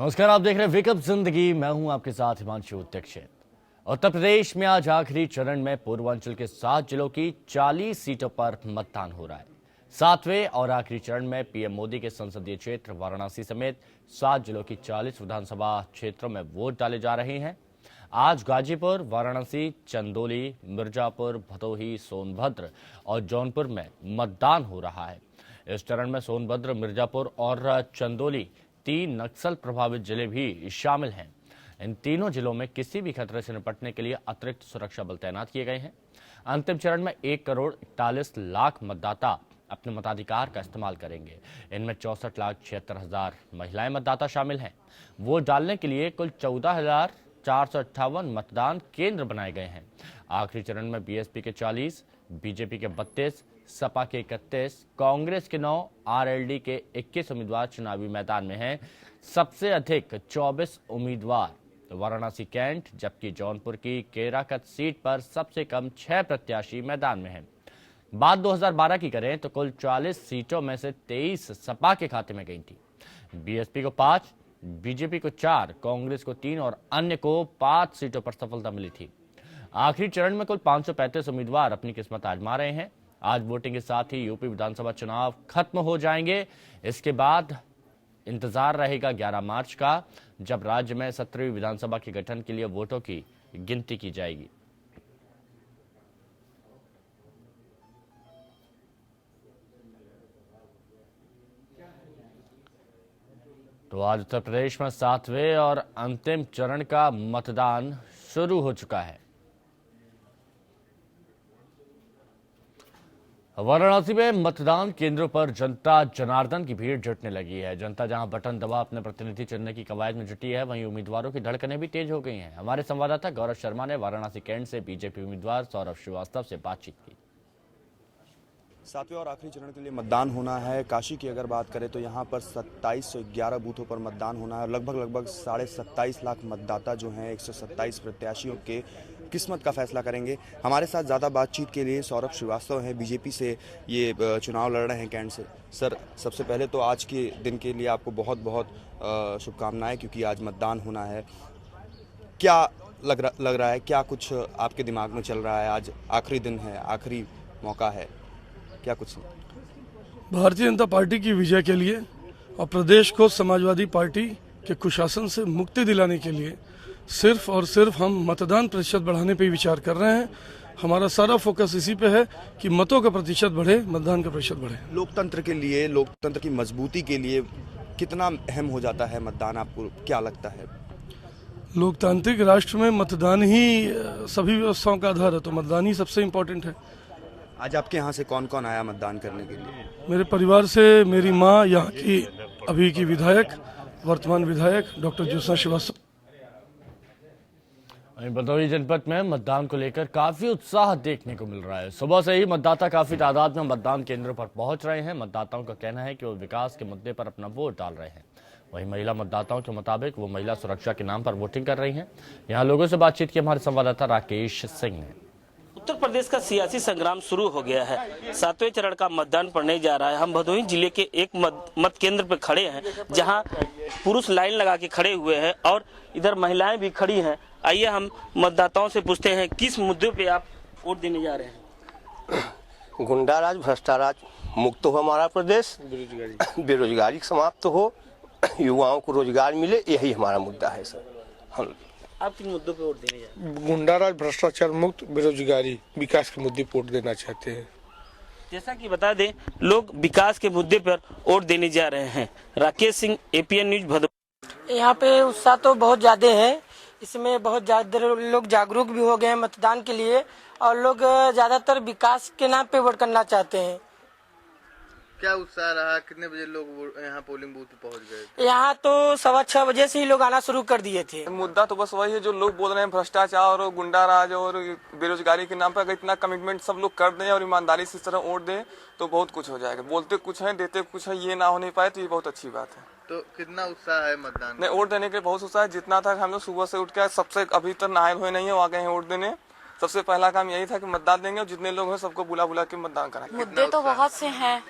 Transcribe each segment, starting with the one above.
नमस्कार, आप देख रहे हैं वेकअप जिंदगी। मैं हूं आपके साथ हिमांशु दीक्षित। उत्तर प्रदेश में आज आखिरी चरण में पूर्वांचल के 7 जिलों की 40 सीटों पर मतदान हो रहा है। 7वें और आखिरी चरण में पीएम मोदी के संसदीय क्षेत्र वाराणसी समेत 7 जिलों की 40 विधानसभा क्षेत्रों में वोट डाले जा रहे हैं। आज गाजीपुर, वाराणसी, चंदौली, मिर्जापुर, भदोही, सोनभद्र और जौनपुर में मतदान हो रहा है। इस चरण में सोनभद्र, मिर्जापुर और चंदौली 3 नक्सल प्रभावित जिले भी शामिल हैं। इन तीनों जिलों में किसी भी खतरे से निपटने के लिए अतिरिक्त सुरक्षा बल तैनात किए गए हैं। अंतिम चरण में 1,41,00,000 मतदाता अपने मताधिकार का इस्तेमाल करेंगे। इनमें 64,76,000 महिलाएं मतदाता शामिल हैं। वोट डालने के लिए कुल 14,458 मतदान केंद्र बनाए गए हैं। आखिरी चरण में बीएसपी के 40, बीजेपी के 32, सपा के 31, कांग्रेस के 9, आरएलडी के 21 उम्मीदवार चुनावी मैदान में हैं। सबसे अधिक 24 उम्मीदवार वाराणसी कैंट, जबकि जौनपुर की केराकत सीट पर सबसे कम 6 प्रत्याशी मैदान में हैं। बात 2012 की करें तो कुल 40 सीटों में से 23 सपा के खाते में गई थी। बीएसपी को 5, बीजेपी को 4, कांग्रेस को 3 और अन्य को 5 सीटों पर सफलता मिली थी। आखिरी चरण में कुल 535 उम्मीदवार अपनी किस्मत आजमा रहे हैं। आज वोटिंग के साथ ही यूपी विधानसभा चुनाव खत्म हो जाएंगे। इसके बाद इंतजार रहेगा 11 मार्च का, जब राज्य में 17वीं विधानसभा के गठन के लिए वोटों की गिनती की जाएगी। तो आज उत्तर प्रदेश में 7वें और अंतिम चरण का मतदान शुरू हो चुका है। वाराणसी में मतदान केंद्रों पर जनता जनार्दन की भीड़ जुटने लगी है। जनता जहां बटन दबा अपने प्रतिनिधि चुनने की कवायद में जुटी है, वहीं उम्मीदवारों की धड़कनें भी तेज हो गई हैं। हमारे संवाददाता गौरव शर्मा ने वाराणसी कैंट से बीजेपी उम्मीदवार सौरभ श्रीवास्तव से बातचीत की। 7वें और आखिरी चरण के लिए मतदान होना है। काशी की अगर बात करें तो यहाँ पर 2711 बूथों पर मतदान होना है। लगभग 27.5 लाख मतदाता जो हैं 127 प्रत्याशियों के किस्मत का फैसला करेंगे। हमारे साथ ज़्यादा बातचीत के लिए सौरभ श्रीवास्तव हैं, बीजेपी से ये चुनाव लड़ रहे हैं कैंट से। सर, सबसे पहले तो आज के दिन के लिए आपको बहुत बहुत शुभकामनाएं, क्योंकि आज मतदान होना है। क्या लग रहा है, क्या कुछ आपके दिमाग में चल रहा है? आज आखिरी दिन है, आखिरी मौका है, क्या कुछ? भारतीय जनता पार्टी की विजय के लिए और प्रदेश को समाजवादी पार्टी के कुशासन से मुक्ति दिलाने के लिए सिर्फ और सिर्फ हम मतदान प्रतिशत बढ़ाने पर विचार कर रहे हैं। हमारा सारा फोकस इसी पे है कि मतों का प्रतिशत बढ़े, मतदान का प्रतिशत बढ़े। लोकतंत्र के लिए, लोकतंत्र की मजबूती के लिए कितना अहम हो जाता है मतदान, आपको क्या लगता है? लोकतांत्रिक राष्ट्र में मतदान ही सभी व्यवस्थाओं का आधार है, तो मतदान ही सबसे इम्पोर्टेंट है। आज आपके यहाँ से कौन कौन आया मतदान करने के लिए? मेरे परिवार से मेरी माँ, यहाँ की अभी की विधायक, वर्तमान विधायक डॉक्टर ज्योत्सना श्रीवास्तव। भदोही जनपद में मतदान को लेकर काफी उत्साह देखने को मिल रहा है। सुबह से ही मतदाता काफी तादाद में मतदान केंद्रों पर पहुंच रहे हैं। मतदाताओं का कहना है कि वो विकास के मुद्दे पर अपना वोट डाल रहे हैं। वहीं महिला मतदाताओं के मुताबिक वो महिला सुरक्षा के नाम पर वोटिंग कर रही हैं। यहाँ लोगों से बातचीत की हमारे संवाददाता राकेश सिंह ने। उत्तर प्रदेश का सियासी संग्राम शुरू हो गया है। 7वें चरण का मतदान पड़ने जा रहा है। हम भदोही जिले के एक मत केंद्र पर खड़े हैं, जहां पुरुष लाइन लगा के खड़े हुए हैं और इधर महिलाएं भी खड़ी हैं। आइए हम मतदाताओं से पूछते हैं, किस मुद्दे पे आप वोट देने जा रहे हैं? गुंडाराज, भ्रष्टाचार मुक्त हो हमारा प्रदेश, बेरोजगारी समाप्त हो, युवाओं को रोजगार मिले, यही हमारा मुद्दा है सर। हम आप किन मुद्दों पे वोट देने जा रहे हैं? गुंडाराज, भ्रष्टाचार मुक्त, बेरोजगारी, विकास के मुद्दे पर वोट देना चाहते हैं। जैसा कि बता दें, लोग विकास के मुद्दे पर वोट देने जा रहे हैं। Rakesh Singh, APN news, Bhadohi. यहाँ पे उत्साह तो बहुत ज्यादा है। इसमें बहुत ज्यादा लोग जागरूक भी हो गए हैं मतदान के लिए, और लोग ज्यादातर विकास के नाम पे वोट करना चाहते हैं। क्या उत्साह रहा? कितने बजे लोग यहाँ पोलिंग बूथ पे पहुँच गए? यहाँ तो 6:15 बजे से ही लोग आना शुरू कर दिए थे। मुद्दा तो बस वही है जो लोग बोल रहे हैं, भ्रष्टाचार और गुंडाराज और बेरोजगारी के नाम पर अगर इतना कमिटमेंट सब लोग कर दें और ईमानदारी से इस तरह वोट दें तो बहुत कुछ हो जाएगा। बोलते कुछ है, देते कुछ है, ये ना हो नहीं पाए तो ये बहुत अच्छी बात है। तो कितना उत्साह है मतदान? नहीं, वोट देने के लिए बहुत उत्साह है। जितना था हम लोग सुबह से उठ के, सबसे अभी तक नहाए हुए नहीं है, आ गए हैं वोट देने। सबसे पहला काम यही था कि मतदान देंगे और जितने लोग हैं सबको बुला बुला के मतदान कराएंगे। मुद्दे तो बहुत से हैं,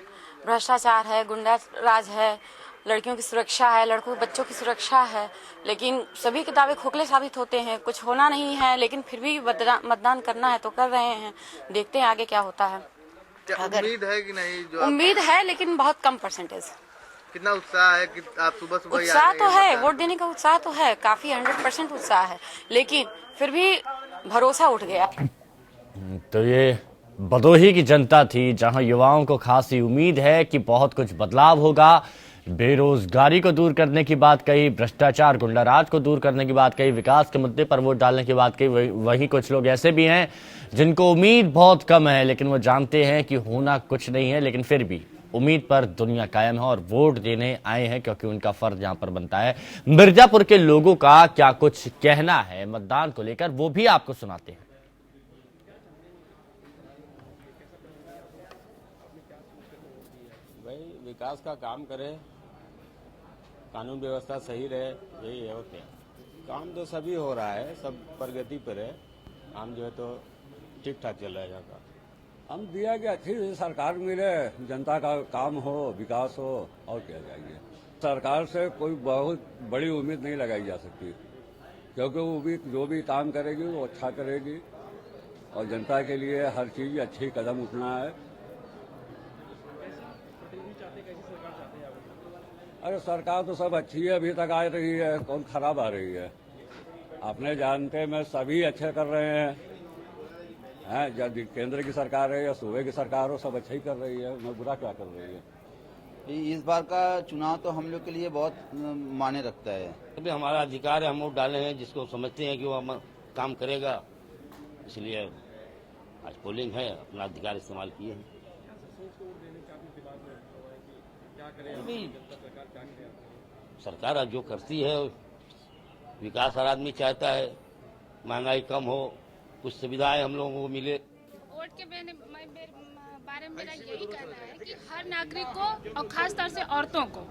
भ्रष्टाचार है, गुंडा राज है लड़कियों की सुरक्षा है, लड़कों बच्चों की सुरक्षा है, लेकिन सभी के दावे खोखले साबित होते हैं। कुछ होना नहीं है, लेकिन फिर भी मतदान करना है तो कर रहे हैं। देखते हैं आगे क्या होता है। अगर उम्मीद है कि नहीं? जो उम्मीद है, लेकिन बहुत कम परसेंटेज। कितना उत्साह है कि आप सुबह सुबह उत्साह तो है, वोट देने का उत्साह तो है, काफी 100% उत्साह है, लेकिन फिर भी भरोसा उठ गया। तो ये भदोही की जनता थी, जहां युवाओं को खासी उम्मीद है कि बहुत कुछ बदलाव होगा। बेरोजगारी को दूर करने की बात कही, भ्रष्टाचार गुंडाराज को दूर करने की बात कही, विकास के मुद्दे पर वोट डालने की बात कही। वहीं कुछ लोग ऐसे भी हैं जिनको उम्मीद बहुत कम है, लेकिन वो जानते हैं कि होना कुछ नहीं है, लेकिन फिर भी उम्मीद पर दुनिया कायम है और वोट देने आए हैं, क्योंकि उनका फर्ज यहां पर बनता है। मिर्जापुर के लोगों का क्या कुछ कहना है मतदान को लेकर, वो भी आपको सुनाते हैं। भाई विकास का काम करे, कानून व्यवस्था सही रहे, यही है। ओके, काम तो सभी हो रहा है, सब प्रगति पर है, काम जो है तो ठीक ठाक चल रहा है यहाँ का। हम दिया कि अच्छी सरकार मिले, जनता का काम हो, विकास हो, और क्या चाहिए। सरकार से कोई बहुत बड़ी उम्मीद नहीं लगाई जा सकती, क्योंकि वो भी जो भी काम करेगी वो अच्छा करेगी और जनता के लिए हर चीज अच्छी कदम उठना है। अरे सरकार तो सब अच्छी है, अभी तक आ रही है, कौन खराब आ रही है। अपने जानते में सभी अच्छे कर रहे हैं, जब केंद्र की सरकार है या सूबे की सरकार हो, सब अच्छा ही कर रही है, उन्हें बुरा क्या कर रही है। इस बार का चुनाव तो हम लोग के लिए बहुत मायने रखता है। अभी हमारा अधिकार है, हम वोट डाले हैं जिसको समझते हैं कि वो हम काम करेगा, इसलिए आज पोलिंग है, अपना अधिकार इस्तेमाल किए हैं। सरकार आज जो करती है, विकास हर आदमी चाहता है, महंगाई कम हो, कुछ सुविधाएं हम लोगों को मिले। वोट के बारे में मेरा यही कहना है कि हर नागरिक को और खास तौर से औरतों को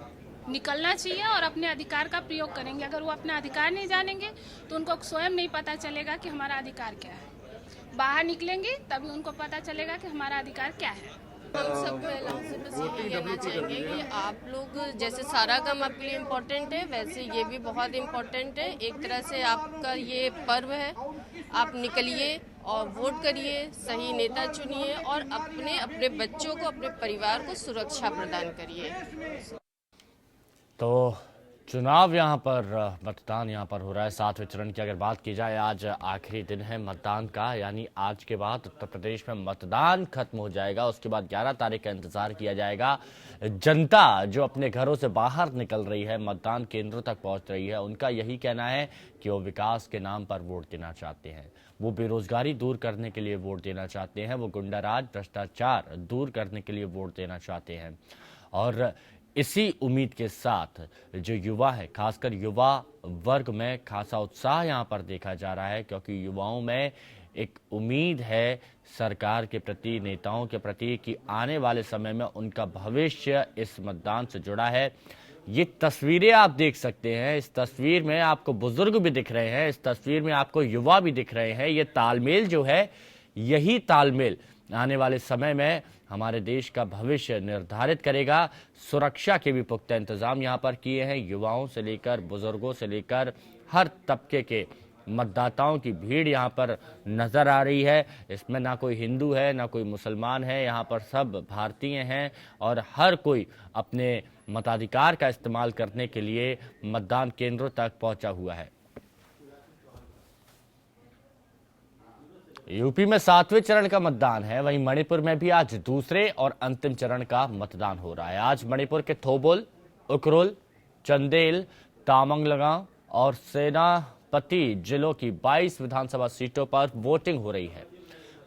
निकलना चाहिए और अपने अधिकार का प्रयोग करेंगे। अगर वो अपना अधिकार नहीं जानेंगे तो उनको स्वयं नहीं पता चलेगा कि हमारा अधिकार क्या है। बाहर निकलेंगे तभी उनको पता चलेगा कि हमारा अधिकार क्या है। हम सबको एलान से बस यही कहना चाहेंगे कि आप लोग, जैसे सारा काम आपके लिए इम्पोर्टेंट है, वैसे ये भी बहुत इम्पोर्टेंट है। एक तरह से आपका ये पर्व है, आप निकलिए और वोट करिए, सही नेता चुनिए और अपने बच्चों को, अपने परिवार को सुरक्षा प्रदान करिए। तो चुनाव यहाँ पर, मतदान यहाँ पर हो रहा है 7वें चरण की अगर बात की जाए। आज आखिरी दिन है मतदान का, यानी आज के बाद उत्तर प्रदेश में मतदान खत्म हो जाएगा। उसके बाद 11 तारीख का इंतजार किया जाएगा। जनता जो अपने घरों से बाहर निकल रही है, मतदान केंद्रों तक पहुंच रही है, उनका यही कहना है कि वो विकास के नाम पर वोट देना चाहते हैं, वो बेरोजगारी दूर करने के लिए वोट देना चाहते हैं, वो गुंडाराज भ्रष्टाचार दूर करने के लिए वोट देना चाहते हैं। और इसी उम्मीद के साथ जो युवा है, खासकर युवा वर्ग में खासा उत्साह यहाँ पर देखा जा रहा है, क्योंकि युवाओं में एक उम्मीद है सरकार के प्रति, नेताओं के प्रति, कि आने वाले समय में उनका भविष्य इस मतदान से जुड़ा है। ये तस्वीरें आप देख सकते हैं, इस तस्वीर में आपको बुजुर्ग भी दिख रहे हैं, इस तस्वीर में आपको युवा भी दिख रहे हैं। ये तालमेल जो है, यही तालमेल आने वाले समय में हमारे देश का भविष्य निर्धारित करेगा। सुरक्षा के भी पुख्ता इंतजाम यहाँ पर किए हैं। युवाओं से लेकर बुजुर्गों से लेकर हर तबके के मतदाताओं की भीड़ यहाँ पर नजर आ रही है। इसमें ना कोई हिंदू है, ना कोई मुसलमान है, यहाँ पर सब भारतीय हैं और हर कोई अपने मताधिकार का इस्तेमाल करने के लिए मतदान केंद्रों तक पहुंचा हुआ है। यूपी में 7वें चरण का मतदान है, वहीं मणिपुर में भी आज दूसरे और अंतिम चरण का मतदान हो रहा है। आज मणिपुर के थोबोल, उकरुल, चंदेल, तामंगलगांव और सेनापति जिलों की 22 विधानसभा सीटों पर वोटिंग हो रही है।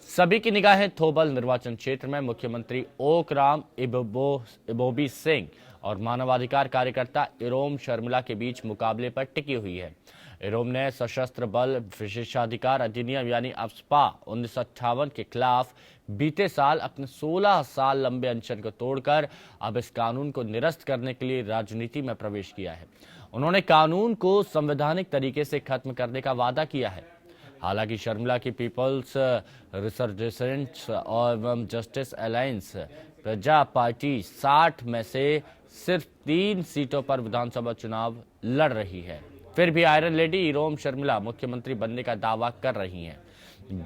सभी की निगाहें थोबल निर्वाचन क्षेत्र में मुख्यमंत्री ओकराम इबोबी सिंह और मानवाधिकार कार्यकर्ता इरोम शर्मिला के बीच मुकाबले पर टिकी हुई है। इरोम ने सशस्त्र बल विशेषाधिकार अधिनियम यानी अफ्स्पा 1958 के खिलाफ बीते साल अपने 16 साल लंबे अनशन को तोड़कर अब इस कानून को निरस्त करने के लिए राजनीति में प्रवेश किया है। उन्होंने कानून को संवैधानिक तरीके से खत्म करने का वादा किया है। हालांकि शर्मिला की पीपल्स रिसर्जेंट्स और जस्टिस अलायंस प्रजा पार्टी 60 में से सिर्फ 3 सीटों पर विधानसभा चुनाव लड़ रही है। फिर भी आयरन लेडी इरोम शर्मिला मुख्यमंत्री बनने का दावा कर रही हैं।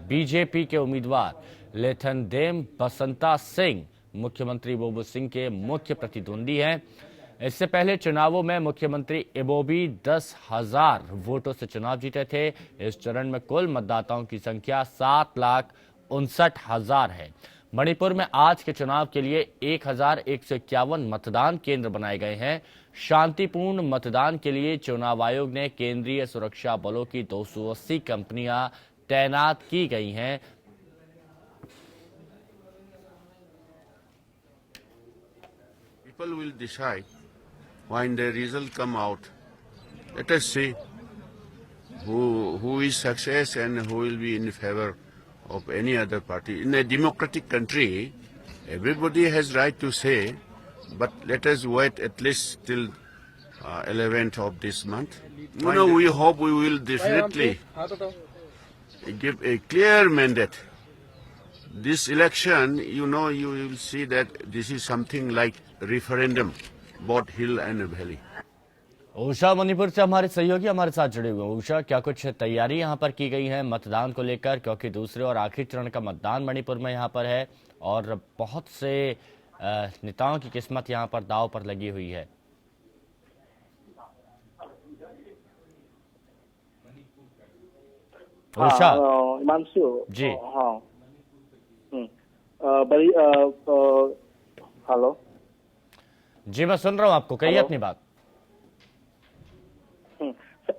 बीजेपी के उम्मीदवार लेथनदेम बसंता सिंह मुख्यमंत्री बोबो सिंह के मुख्य प्रतिद्वंदी हैं। इससे पहले चुनावों में मुख्यमंत्री इबोबी 10,000 वोटों से चुनाव जीते थे। इस चरण में कुल मतदाताओं की संख्या 7,59,000 है। मणिपुर में आज के चुनाव के लिए 1,151 मतदान केंद्र बनाए गए हैं। शांतिपूर्ण मतदान के लिए चुनाव आयोग ने केंद्रीय सुरक्षा बलों की 280 कंपनियां तैनात की गई हैं। People will decide when the result come out. Let us see who is success and who will be in favor of any other party. In a democratic country, everybody has right to say, but let us wait at least till 11th of this month. We hope we will definitely give a clear mandate. This election, you will see that this is something like referendum, both hill and valley. Usha Manipur से हमारे सहयोगी हमारे साथ जुड़े हुए हैं। उषा, क्या कुछ तैयारी यहां पर की गई है मतदान को लेकर, क्योंकि दूसरे और आखिरी चरण का मतदान मणिपुर में यहां पर है और बहुत से नेताओं की किस्मत यहां पर दांव पर लगी हुई है। उषा हिमांशु जी, हाँ, हेलो जी, मैं सुन रहा हूं आपको, कहिए अपनी बात।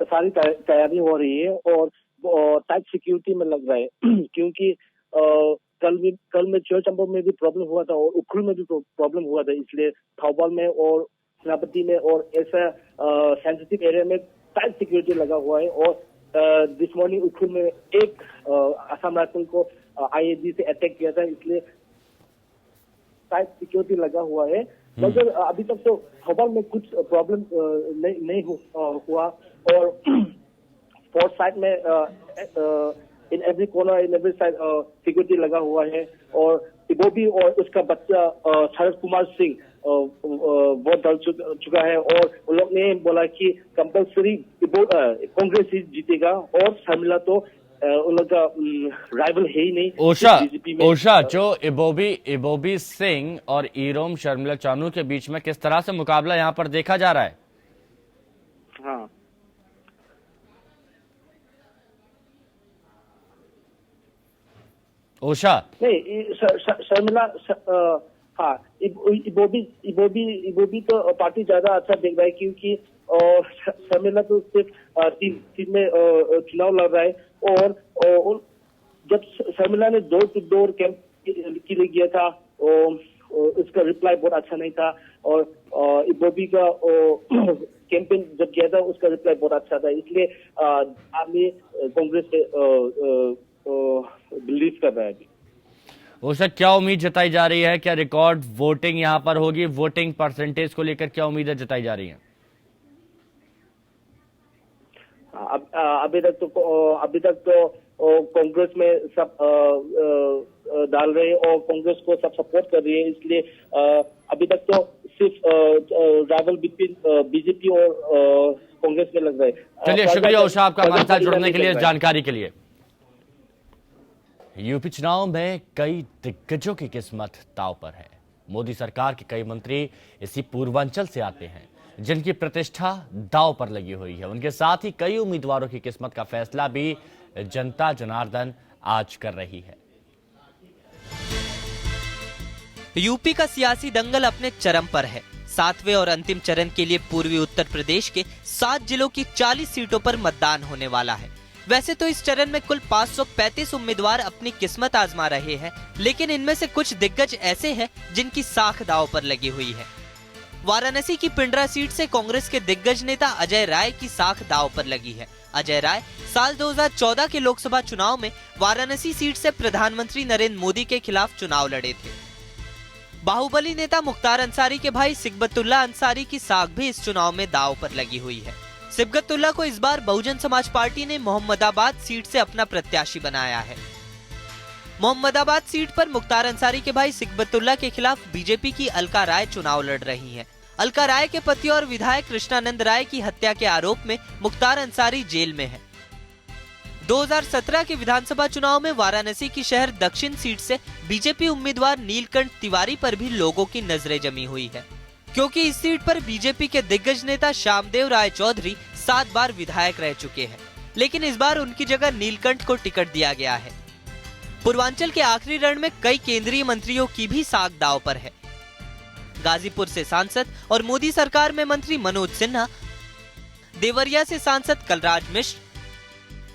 सारी तैयारी हो रही है और टाइट सिक्योरिटी में लग रहा है क्योंकि कल में चौचंबो में भी प्रॉब्लम हुआ था और उखरुल में भी प्रॉब्लम हुआ था, इसलिए थौबल में और सेनापति में और ऐसा सेंसिटिव एरिया में टाइट सिक्योरिटी लगा हुआ है। और दिस मॉर्निंग उखरुल में एक असम राइफल को IED से अटैक किया था, इसलिए टाइट सिक्योरिटी लगा हुआ है। मगर अभी तक तो थौबल में कुछ प्रॉब्लम नहीं हुआ और फोर्थ साइड में in every corner in every side security लगा हुआ है। और इबोबी और उसका बच्चा शरद कुमार सिंह वोट डाल चुका है और उन लोग ने बोला कि कंपल्सरी कांग्रेस ही जीतेगा और शर्मिला तो उन लोग का राइवल है ही नहीं। ओशा, जो इबोबी सिंह और इरोम शर्मिला चानू के बीच में किस तरह से मुकाबला यहाँ पर देखा जा रहा है? हाँ, ओशा नहीं, शर्मिला हाँ, इबोबी तो पार्टी ज्यादा अच्छा देख रहा है क्योंकि शर्मिला तो सिर्फ 3 सीट में चुनाव लड़ रहा है। और जब शर्मिला ने डोर टू डोर कैंप के लिए गया था उसका रिप्लाई बहुत अच्छा नहीं था और इबोबी का कैंपेन जब किया था उसका रिप्लाई बहुत अच्छा था, इसलिए आदमी कांग्रेस पे बिलीव कर रहा है। ओशा, क्या उम्मीद जताई जा रही है? क्या रिकॉर्ड वोटिंग यहाँ पर होगी? वोटिंग परसेंटेज को लेकर क्या उम्मीदें जताई जा रही हैं? अभी तक तो कांग्रेस में सब डाल रहे हैं और कांग्रेस को सब सपोर्ट कर रही है, इसलिए अभी तक तो सिर्फ राइवल बिटवीन बीजेपी और कांग्रेस में लग रहा है। चलिए, शुक्रिया ओशा आपका हमारे साथ जुड़ने के लिए, जानकारी के लिए। यूपी चुनाव में कई दिग्गजों की किस्मत दांव पर है। मोदी सरकार के कई मंत्री इसी पूर्वांचल से आते हैं जिनकी प्रतिष्ठा दांव पर लगी हुई है। उनके साथ ही कई उम्मीदवारों की किस्मत का फैसला भी जनता जनार्दन आज कर रही है। यूपी का सियासी दंगल अपने चरम पर है। 7वें और अंतिम चरण के लिए पूर्वी उत्तर प्रदेश के 7 जिलों की 40 सीटों पर मतदान होने वाला है। वैसे तो इस चरण में कुल 535 उम्मीदवार अपनी किस्मत आजमा रहे हैं, लेकिन इनमें से कुछ दिग्गज ऐसे हैं जिनकी साख दांव पर लगी हुई है। वाराणसी की पिंडरा सीट से कांग्रेस के दिग्गज नेता अजय राय की साख दांव पर लगी है। अजय राय साल 2014 के लोकसभा चुनाव में वाराणसी सीट से प्रधानमंत्री नरेंद्र मोदी के खिलाफ चुनाव लड़े थे। बाहुबली नेता मुख्तार अंसारी के भाई सिकबतुल्ला अंसारी की साख भी इस चुनाव में दांव पर लगी हुई है। सिकबतुल्ला को इस बार बहुजन समाज पार्टी ने मोहम्मदाबाद सीट से अपना प्रत्याशी बनाया है। मोहम्मदाबाद सीट पर मुख्तार अंसारी के भाई सिकबतुल्ला के खिलाफ बीजेपी की अलका राय चुनाव लड़ रही हैं। अलका राय के पति और विधायक कृष्णानंद राय की हत्या के आरोप में मुख्तार अंसारी जेल में है। 2017 के विधानसभा चुनाव में वाराणसी की शहर दक्षिण सीट से बीजेपी उम्मीदवार नीलकंठ तिवारी पर भी लोगों की नजरें जमी हुई है, क्योंकि इस सीट पर बीजेपी के दिग्गज नेता श्यामदेव राय चौधरी 7 बार विधायक रह चुके हैं, लेकिन इस बार उनकी जगह नीलकंठ को टिकट दिया गया है। पूर्वांचल के आखिरी रण में कई केंद्रीय मंत्रियों की भी साख दांव पर है। गाजीपुर से सांसद और मोदी सरकार में मंत्री मनोज सिन्हा, देवरिया से सांसद कलराज मिश्र,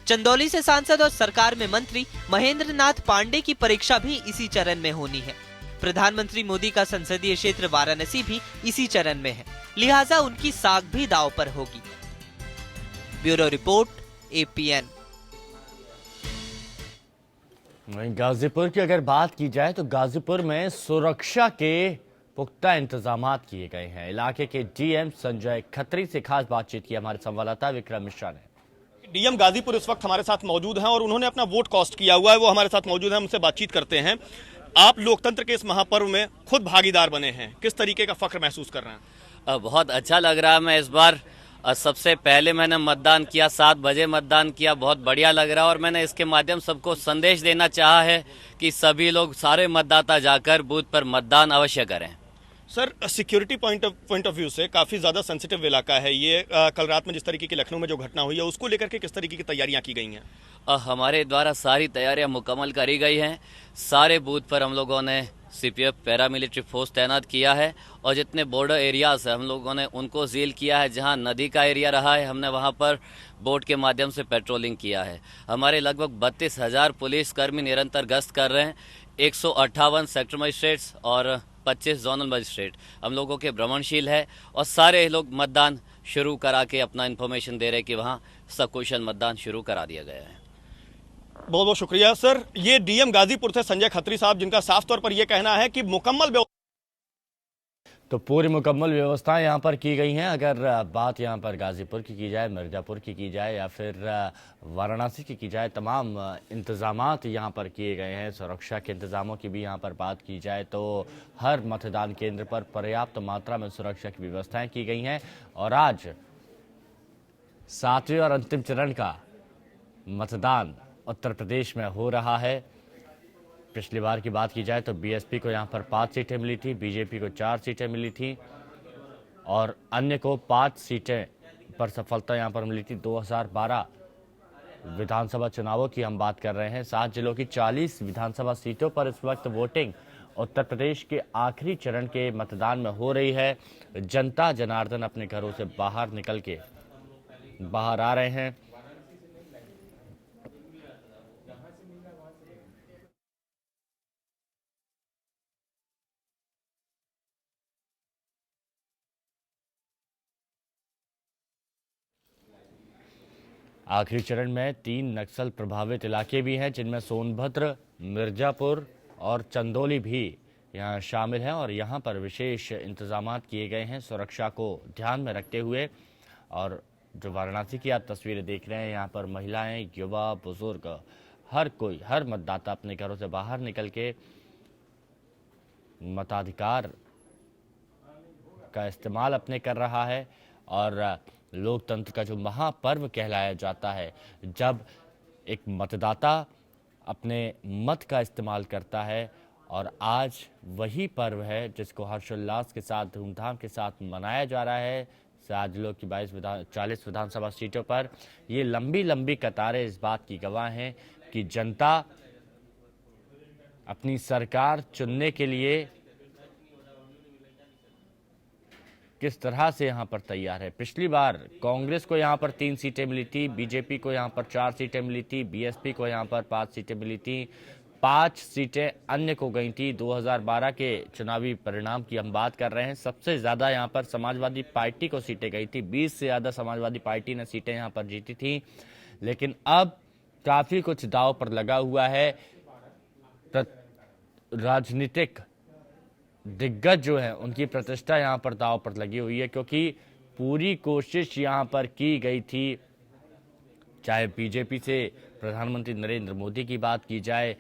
चंदौली से सांसद और सरकार में मंत्री महेंद्र नाथ पांडे की परीक्षा भी इसी चरण में होनी है। प्रधानमंत्री मोदी का संसदीय क्षेत्र वाराणसी भी इसी चरण में है, लिहाजा उनकी साख भी दांव पर होगी। Bureau report, APN। गाजीपुर की अगर बात की जाए तो गाजीपुर में सुरक्षा के पुख्ता इंतजामात किए गए हैं। इलाके के डीएम संजय खत्री से खास बातचीत की हमारे संवाददाता विक्रम मिश्रा ने। डीएम गाजीपुर इस वक्त हमारे साथ मौजूद हैं और उन्होंने अपना वोट कास्ट किया हुआ है, वो हमारे साथ मौजूद हैं, उनसे बातचीत करते हैं। आप लोकतंत्र के इस महापर्व में खुद भागीदार बने हैं, किस तरीके का फख्र महसूस कर रहे हैं? बहुत अच्छा लग रहा है। मैं इस बार सबसे पहले मैंने मतदान किया, 7 बजे मतदान किया, बहुत बढ़िया लग रहा है। और मैंने इसके माध्यम सबको संदेश देना चाहा है कि सभी लोग, सारे मतदाता जाकर बूथ पर मतदान अवश्य करें। Sir, security point of view से काफ़ी ज़्यादा सेंसिटिव इलाका है ये। कल रात में जिस तरीके की लखनऊ में जो घटना हुई है उसको लेकर के किस तरीके की तैयारियां की गई हैं? हमारे द्वारा सारी तैयारियां मुकम्मल करी गई हैं। सारे बूथ पर हम लोगों ने CPF पैरामिलिट्री फोर्स तैनात किया है और जितने बॉर्डर एरियाज है हम लोगों ने उनको सील किया है। जहां नदी का एरिया रहा है हमने वहां पर बोट के माध्यम से पेट्रोलिंग किया है। हमारे लगभग 32,000 पुलिसकर्मी निरंतर गश्त कर रहे हैं। 158 सेक्टर मजिस्ट्रेट्स और 25 जोनल मजिस्ट्रेट हम लोगों के भ्रमणशील है और सारे लोग मतदान शुरू करा के अपना इन्फॉर्मेशन दे रहे हैं कि वहाँ सकुशल मतदान शुरू करा दिया गया है। बहुत बहुत शुक्रिया सर। ये डीएम गाजीपुर से संजय खत्री साहब, जिनका साफ तौर पर यह कहना है कि तो पूरी मुकम्मल व्यवस्थाएं यहाँ पर की गई हैं। अगर बात यहाँ पर गाजीपुर की जाए, मिर्जापुर की जाए या फिर वाराणसी की जाए, तमाम इंतज़ामात यहाँ पर किए गए हैं। सुरक्षा के इंतज़ामों की भी यहाँ पर बात की जाए तो हर मतदान केंद्र पर पर्याप्त मात्रा में सुरक्षा की व्यवस्थाएं की गई हैं। और आज 7वें और अंतिम चरण का मतदान उत्तर प्रदेश में हो रहा है। पिछली बार की बात की जाए तो बीएसपी को यहाँ पर 5 सीटें मिली थी, बीजेपी को 4 सीटें मिली थी और अन्य को 5 सीटें पर सफलता यहाँ पर मिली थी। 2012 विधानसभा चुनावों की हम बात कर रहे हैं। 7 जिलों की 40 विधानसभा सीटों पर इस वक्त वोटिंग उत्तर प्रदेश के आखिरी चरण के मतदान में हो रही है। जनता जनार्दन अपने घरों से बाहर निकल के बाहर आ रहे हैं। आखिरी चरण में 3 नक्सल प्रभावित इलाके भी हैं, जिनमें सोनभद्र, मिर्जापुर और चंदौली भी यहाँ शामिल हैं और यहाँ पर विशेष इंतजामात किए गए हैं सुरक्षा को ध्यान में रखते हुए। और जो वाराणसी की आप तस्वीरें देख रहे हैं, यहाँ पर महिलाएं, युवा, बुजुर्ग, हर कोई, हर मतदाता अपने घरों से बाहर निकल के मताधिकार का इस्तेमाल अपने कर रहा है। और लोकतंत्र का जो महापर्व कहलाया जाता है, जब एक मतदाता अपने मत का इस्तेमाल करता है, और आज वही पर्व है जिसको हर्षोल्लास के साथ, धूमधाम के साथ मनाया जा रहा है। 7 जिलों की 40 विधानसभा सीटों पर ये लंबी लंबी कतारें इस बात की गवाह हैं कि जनता अपनी सरकार चुनने के लिए किस तरह से यहाँ पर तैयार है। पिछली बार कांग्रेस को यहाँ पर 3 सीटें मिली थी, बीजेपी को यहाँ पर 4 सीटें मिली थी, बीएसपी को यहाँ पर 5 सीटें मिली थी, 5 सीटें अन्य को गई थी। 2012 के चुनावी परिणाम की हम बात कर रहे हैं। सबसे ज़्यादा यहाँ पर समाजवादी पार्टी को सीटें गई थी, 20 से ज़्यादा समाजवादी पार्टी ने सीटें यहाँ पर जीती थी। लेकिन अब काफ़ी कुछ दांव पर लगा हुआ है। राजनीतिक दिग्गज जो है उनकी प्रतिष्ठा यहाँ पर दांव पर लगी हुई है, क्योंकि पूरी कोशिश यहाँ पर की गई थी, चाहे बीजेपी से प्रधानमंत्री नरेंद्र मोदी की बात की जाए,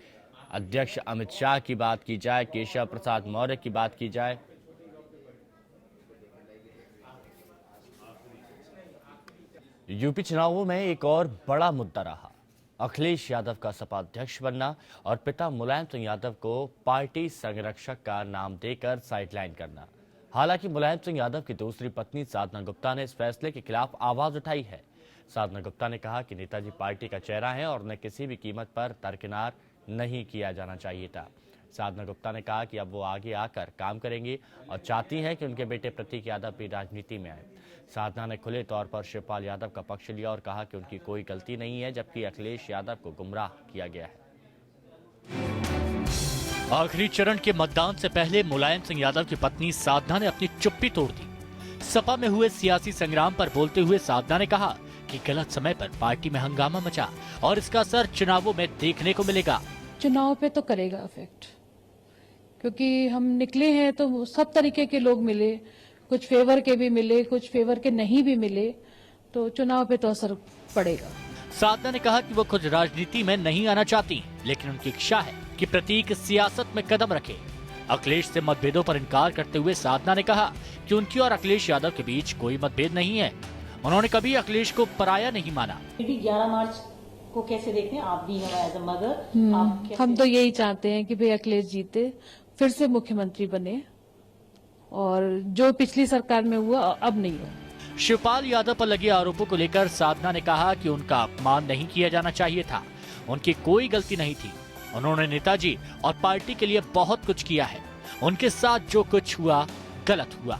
अध्यक्ष अमित शाह की बात की जाए, केशव प्रसाद मौर्य की बात की जाए, यूपी चुनावों में एक और बड़ा मुद्दा रहा अखिलेश यादव का सपा अध्यक्ष बनना और पिता मुलायम सिंह यादव को पार्टी संरक्षक का नाम देकर साइडलाइन करना। हालांकि मुलायम सिंह यादव की दूसरी पत्नी साधना गुप्ता ने इस फैसले के खिलाफ आवाज उठाई है। साधना गुप्ता ने कहा कि नेताजी पार्टी का चेहरा है और उन्हें किसी भी कीमत पर दरकिनार नहीं किया जाना चाहिए था। साधना गुप्ता ने कहा कि अब वो आगे आकर काम करेंगी और चाहती हैं कि उनके बेटे प्रतीक यादव भी राजनीति में आए। साधना ने खुले तौर पर शिवपाल यादव का पक्ष लिया और कहा कि उनकी कोई गलती नहीं है, जबकि अखिलेश यादव को गुमराह किया गया है। आखिरी चरण के मतदान से पहले मुलायम सिंह यादव की पत्नी साधना ने अपनी चुप्पी तोड़ दी। सपा में हुए सियासी संग्राम पर बोलते हुए साधना ने कहा कि गलत समय पर पार्टी में हंगामा मचा और इसका असर चुनावों में देखने को मिलेगा। चुनाव पे तो करेगा इफेक्ट, क्योंकि हम निकले हैं तो सब तरीके के लोग मिले, कुछ फेवर के भी मिले, कुछ फेवर के नहीं भी मिले, तो चुनाव पे तो असर पड़ेगा। साधना ने कहा कि वो खुद राजनीति में नहीं आना चाहती, लेकिन उनकी इच्छा है कि प्रतीक सियासत में कदम रखे। अखिलेश से मतभेदों पर इनकार करते हुए साधना ने कहा कि उनकी और अखिलेश यादव के बीच कोई मतभेद नहीं है। उन्होंने कभी अखिलेश को पराया नहीं माना। 11 मार्च को कैसे देखते हैं आप भी एज अ मदर? हम तो यही चाहते हैं कि भाई अखिलेश जीते, फिर से मुख्यमंत्री बने और जो पिछली सरकार में हुआ अब नहीं हो। शिवपाल यादव पर लगे आरोपों को लेकर साधना ने कहा कि उनका अपमान नहीं किया जाना चाहिए था, उनकी कोई गलती नहीं थी। उन्होंने नेताजी और पार्टी के लिए बहुत कुछ किया है, उनके साथ जो कुछ हुआ गलत हुआ।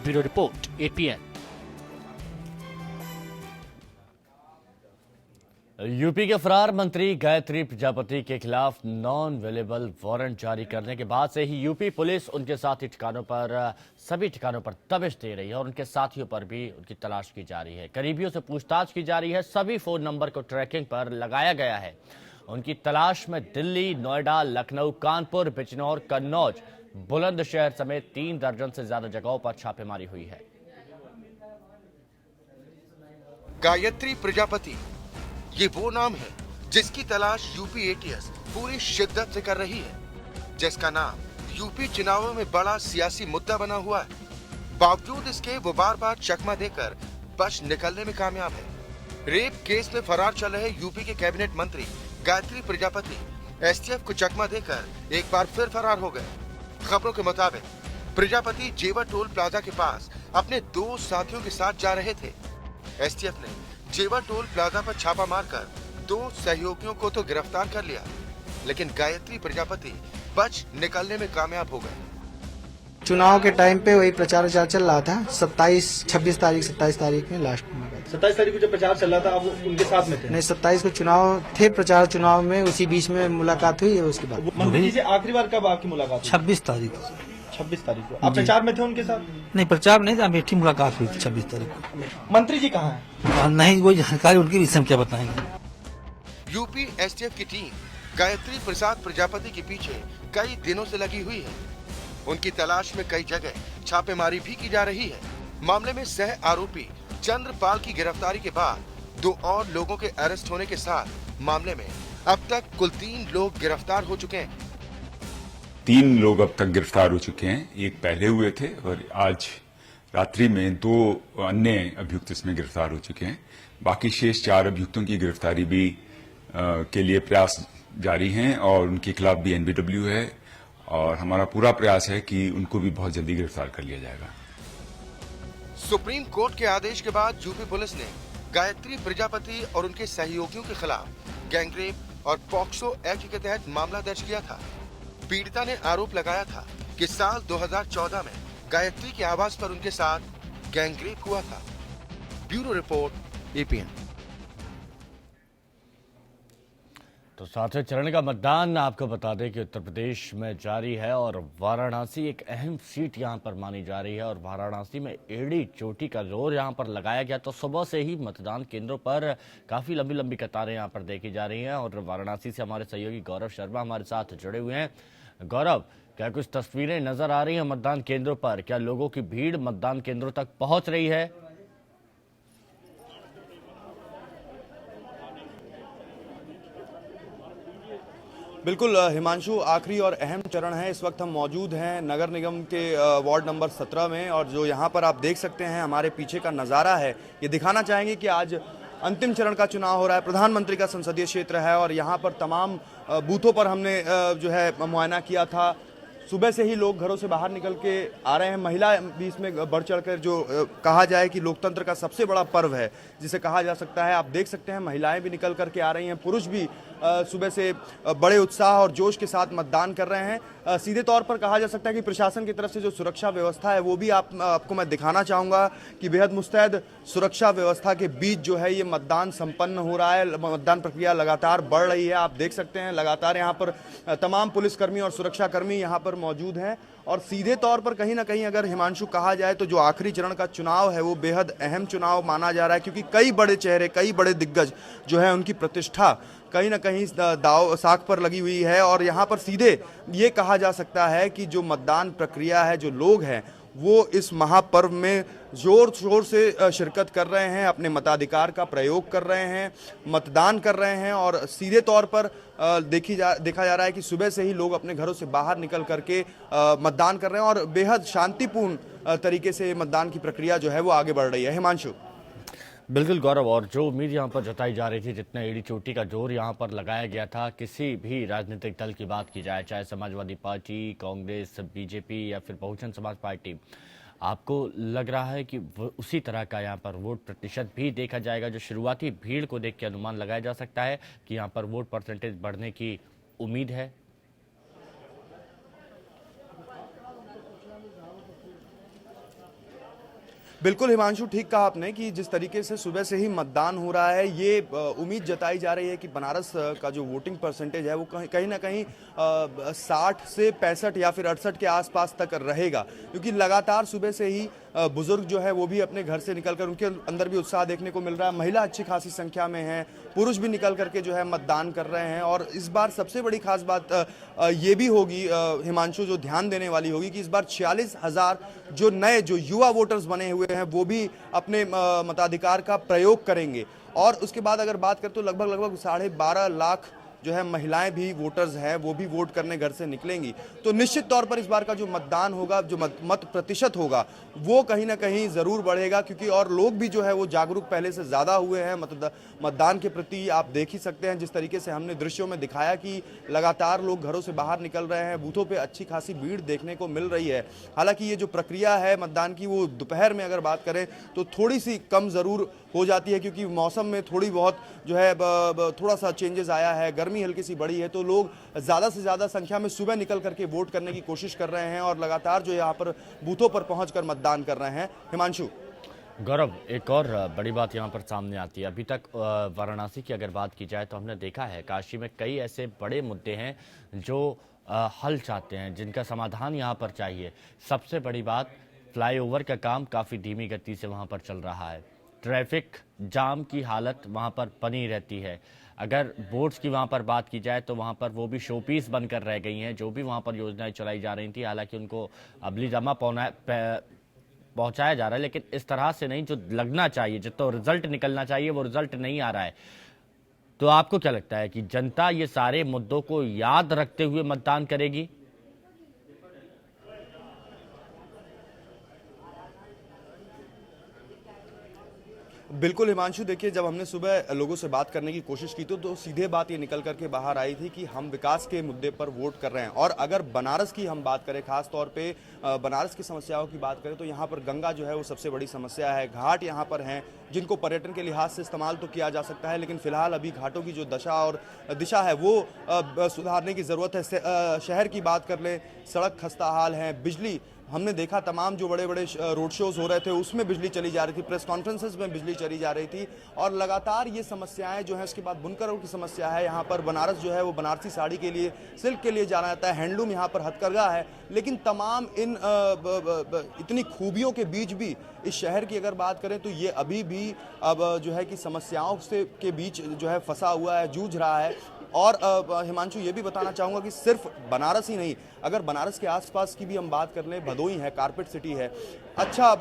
Bureau report, APN। यूपी के फरार मंत्री गायत्री प्रजापति के खिलाफ नॉन अवेलेबल वारंट जारी करने के बाद से ही यूपी पुलिस उनके साथी ठिकानों पर सभी ठिकानों पर दबिश दे रही है और उनके साथियों पर भी उनकी तलाश की जा रही है। करीबियों से पूछताछ की जा रही है, सभी फोन नंबर को ट्रैकिंग पर लगाया गया है। उनकी तलाश में दिल्ली, नोएडा, लखनऊ, कानपुर, बिजनौर, कन्नौज, बुलंदशहर समेत 3 दर्जन से ज्यादा जगहों पर छापेमारी हुई है। गायत्री प्रजापति ये वो नाम है जिसकी तलाश यूपी एटीएस पूरी शिद्दत से कर रही है, जिसका नाम यूपी चुनावों में बड़ा सियासी मुद्दा बना हुआ है। बावजूद इसके वो बार बार चकमा देकर बच निकलने में कामयाब है। रेप केस में फरार चल रहे यूपी के कैबिनेट मंत्री गायत्री प्रजापति एसटीएफ को चकमा देकर एक बार फिर फरार हो गए। खबरों के मुताबिक प्रजापति जेवर टोल प्लाजा के पास अपने 2 साथियों के साथ जा रहे थे। एसटीएफ ने जेवर टोल प्लाजा पर छापा मारकर 2 सहयोगियों को तो गिरफ्तार कर लिया, लेकिन गायत्री प्रजापति बच निकलने में कामयाब हो गए। चुनाव के टाइम पे वही प्रचार चल रहा था। 27 तारीख में लास्ट में 27 तारीख को जब प्रचार चल रहा था आप उनके साथ में थे? नहीं, 27 को चुनाव थे, प्रचार चुनाव में उसी बीच में मुलाकात हुई है। उसके बाद मंत्री जी से आखिरी बार कब आपकी मुलाकात? 26 तारीख को। आप प्रचार में थे उनके साथ? नहीं, प्रचार नहीं था, मीठी मुलाकात हुई थी 26 तारीख को। मंत्री जी कहाँ हैं? नहीं, वही जानकारी उनके विषय में क्या बताएंगे। यूपी एसटीएफ की टीम गायत्री प्रसाद प्रजापति के पीछे कई दिनों से लगी हुई है। उनकी तलाश में कई जगह छापेमारी भी की जा रही है। मामले में सह आरोपी चंद्रपाल की गिरफ्तारी के बाद 2 और लोगों के अरेस्ट होने के साथ मामले में अब तक कुल 3 लोग गिरफ्तार हो चुके हैं। 3 लोग अब तक गिरफ्तार हो चुके हैं। एक पहले हुए थे और आज रात्रि में 2 अन्य अभियुक्त इसमें गिरफ्तार हो चुके हैं। बाकी शेष 4 अभियुक्तों की गिरफ्तारी भी के लिए प्रयास जारी हैं और उनके खिलाफ भी NBW है और हमारा पूरा प्रयास है कि उनको भी बहुत जल्दी गिरफ्तार कर लिया जाएगा। सुप्रीम कोर्ट के आदेश के बाद यूपी पुलिस ने गायत्री प्रजापति और उनके सहयोगियों के खिलाफ गैंगरेप और पॉक्सो एक्ट के तहत मामला दर्ज किया था। पीड़िता ने आरोप लगाया था कि साल 2014 में गायत्री के आवास पर उनके साथ गैंगरेप हुआ था। Bureau report, APN। तो 7वें चरण का मतदान आपको बता दें कि उत्तर प्रदेश में जारी है और वाराणसी एक अहम सीट यहां पर मानी जा रही है और वाराणसी में एड़ी चोटी का जोर यहां पर लगाया गया। तो सुबह से ही मतदान केंद्रों पर काफ़ी लंबी लंबी कतारें यहां पर देखी जा रही हैं और वाराणसी से हमारे सहयोगी गौरव शर्मा हमारे साथ जुड़े हुए हैं। गौरव, क्या कुछ तस्वीरें नजर आ रही हैं मतदान केंद्रों पर? क्या लोगों की भीड़ मतदान केंद्रों तक पहुंच रही है? बिल्कुल हिमांशु, आखिरी और अहम चरण है। इस वक्त हम मौजूद हैं नगर निगम के वार्ड नंबर 17 में, और जो यहाँ पर आप देख सकते हैं हमारे पीछे का नज़ारा है, ये दिखाना चाहेंगे कि आज अंतिम चरण का चुनाव हो रहा है। प्रधानमंत्री का संसदीय क्षेत्र है और यहाँ पर तमाम बूथों पर हमने जो है मुआयना किया था। सुबह से ही लोग घरों से बाहर निकल के आ रहे हैं। महिला भी इसमें बढ़ चढ़कर, जो कहा जाए कि लोकतंत्र का सबसे बड़ा पर्व है जिसे कहा जा सकता है, आप देख सकते हैं महिलाएं भी निकल करके आ रही हैं, पुरुष भी सुबह से बड़े उत्साह और जोश के साथ मतदान कर रहे हैं। सीधे तौर पर कहा जा सकता है कि प्रशासन की तरफ से जो सुरक्षा व्यवस्था है वो भी आपको मैं दिखाना चाहूँगा कि बेहद मुस्तैद सुरक्षा व्यवस्था के बीच जो है ये मतदान संपन्न हो रहा है। मतदान प्रक्रिया लगातार बढ़ रही है, आप देख सकते हैं लगातार यहाँ पर तमाम पुलिसकर्मी और सुरक्षाकर्मी यहाँ पर मौजूद हैं। और सीधे तौर पर कहीं ना कहीं अगर हिमांशु कहा जाए तो जो आखिरी चरण का चुनाव है वो बेहद अहम चुनाव माना जा रहा है, क्योंकि कई बड़े चेहरे, कई बड़े दिग्गज जो है उनकी प्रतिष्ठा कहीं ना कहीं दाव साख पर लगी हुई है। और यहाँ पर सीधे ये कहा जा सकता है कि जो मतदान प्रक्रिया है, जो लोग हैं वो इस महापर्व में जोर शोर से शिरकत कर रहे हैं, अपने मताधिकार का प्रयोग कर रहे हैं, मतदान कर रहे हैं। और सीधे तौर पर देखा जा रहा है कि सुबह से ही लोग अपने घरों से बाहर निकल करके मतदान कर रहे हैं और बेहद शांतिपूर्ण तरीके से मतदान की प्रक्रिया जो है वो आगे बढ़ रही है। हिमांशु। बिल्कुल गौरव, और जो उम्मीद यहाँ पर जताई जा रही थी, जितना एड़ी चोटी का जोर यहाँ पर लगाया गया था, किसी भी राजनीतिक दल की बात की जाए, चाहे समाजवादी पार्टी, कांग्रेस, बीजेपी या फिर बहुजन समाज पार्टी, आपको लग रहा है कि उसी तरह का यहाँ पर वोट प्रतिशत भी देखा जाएगा? जो शुरुआती भीड़ को देख के अनुमान लगाया जा सकता है कि यहाँ पर वोट परसेंटेज बढ़ने की उम्मीद है। बिल्कुल हिमांशु, ठीक कहा आपने कि जिस तरीके से सुबह से ही मतदान हो रहा है, ये उम्मीद जताई जा रही है कि बनारस का जो वोटिंग परसेंटेज है वो कहीं ना कहीं 60 से 65 या फिर 68 के आसपास तक रहेगा, क्योंकि लगातार सुबह से ही बुजुर्ग जो है वो भी अपने घर से निकलकर, उनके अंदर भी उत्साह देखने को मिल रहा है। महिला अच्छी खासी संख्या में है, पुरुष भी निकल करके जो है मतदान कर रहे हैं। और इस बार सबसे बड़ी खास बात ये भी होगी हिमांशु, जो ध्यान देने वाली होगी, कि इस बार 46,000 जो नए जो युवा वोटर्स बने हुए हैं वो भी अपने मताधिकार का प्रयोग करेंगे। और उसके बाद अगर बात करें तो लगभग 12.5 लाख जो है महिलाएं भी वोटर्स हैं, वो भी वोट करने घर से निकलेंगी। तो निश्चित तौर पर इस बार का जो मतदान होगा, जो मत प्रतिशत होगा, वो कहीं ना कहीं ज़रूर बढ़ेगा, क्योंकि और लोग भी जो है वो जागरूक पहले से ज़्यादा हुए हैं मतदान के प्रति। आप देख ही सकते हैं जिस तरीके से हमने दृश्यों में दिखाया कि लगातार लोग घरों से बाहर निकल रहे हैं, बूथों पर अच्छी खासी भीड़ देखने को मिल रही है। हालांकि ये जो प्रक्रिया है मतदान की, वो दोपहर में अगर बात करें तो थोड़ी सी कम ज़रूर हो जाती है, क्योंकि मौसम में थोड़ी बहुत जो है थोड़ा सा चेंजेस आया है, गर्मी हल्की सी बढ़ी है, तो लोग ज़्यादा से ज़्यादा संख्या में सुबह निकल करके वोट करने की कोशिश कर रहे हैं और लगातार जो यहाँ पर बूथों पर पहुंचकर मतदान कर रहे हैं। हिमांशु। गौरव, एक और बड़ी बात यहाँ पर सामने आती है। अभी तक वाराणसी की अगर बात की जाए तो हमने देखा है काशी में कई ऐसे बड़े मुद्दे हैं जो हल चाहते हैं, जिनका समाधान यहाँ पर चाहिए। सबसे बड़ी बात, फ्लाईओवर का काम काफ़ी धीमी गति से वहाँ पर चल रहा है। ट्रैफिक जाम की हालत वहाँ पर बनी रहती है। अगर बोर्ड्स की वहाँ पर बात की जाए तो वहाँ पर वो भी शोपीस बनकर रह गई हैं, जो भी वहाँ पर योजनाएं चलाई जा रही थी। हालांकि उनको अमलीजामा पहुँचाया जा रहा है, लेकिन इस तरह से नहीं जो लगना चाहिए, जितना रिजल्ट निकलना चाहिए वो रिजल्ट नहीं आ रहा है। तो आपको क्या लगता है कि जनता ये सारे मुद्दों को याद रखते हुए मतदान करेगी? बिल्कुल हिमांशु, देखिए जब हमने सुबह लोगों से बात करने की कोशिश की तो सीधे बात ये निकल करके बाहर आई थी कि हम विकास के मुद्दे पर वोट कर रहे हैं। और अगर बनारस की हम बात करें, खास तौर पे बनारस की समस्याओं की बात करें, तो यहाँ पर गंगा जो है वो सबसे बड़ी समस्या है। घाट यहाँ पर हैं जिनको पर्यटन के लिहाज से इस्तेमाल तो किया जा सकता है, लेकिन फिलहाल अभी घाटों की जो दशा और दिशा है वो सुधारने की ज़रूरत है। शहर की बात कर लें, सड़क खस्ता हाल है, बिजली हमने देखा तमाम जो बड़े बड़े रोड शोज हो रहे थे उसमें बिजली चली जा रही थी, प्रेस कॉन्फ्रेंसेस में बिजली चली जा रही थी। और लगातार ये समस्याएं जो है, उसके बाद बुनकरों की समस्या है। यहाँ पर बनारस जो है वो बनारसी साड़ी के लिए, सिल्क के लिए जाना जाता है, हैंडलूम यहाँ पर हथकरघा है। लेकिन तमाम इन इतनी खूबियों के बीच भी इस शहर की अगर बात करें तो ये अभी भी अब जो है कि समस्याओं से के बीच जो है फंसा हुआ है, जूझ रहा है। और हिमांशु ये भी बताना चाहूँगा कि सिर्फ बनारस ही नहीं, अगर बनारस के आसपास की भी हम बात कर लें, भदोही है, कारपेट सिटी है, अच्छा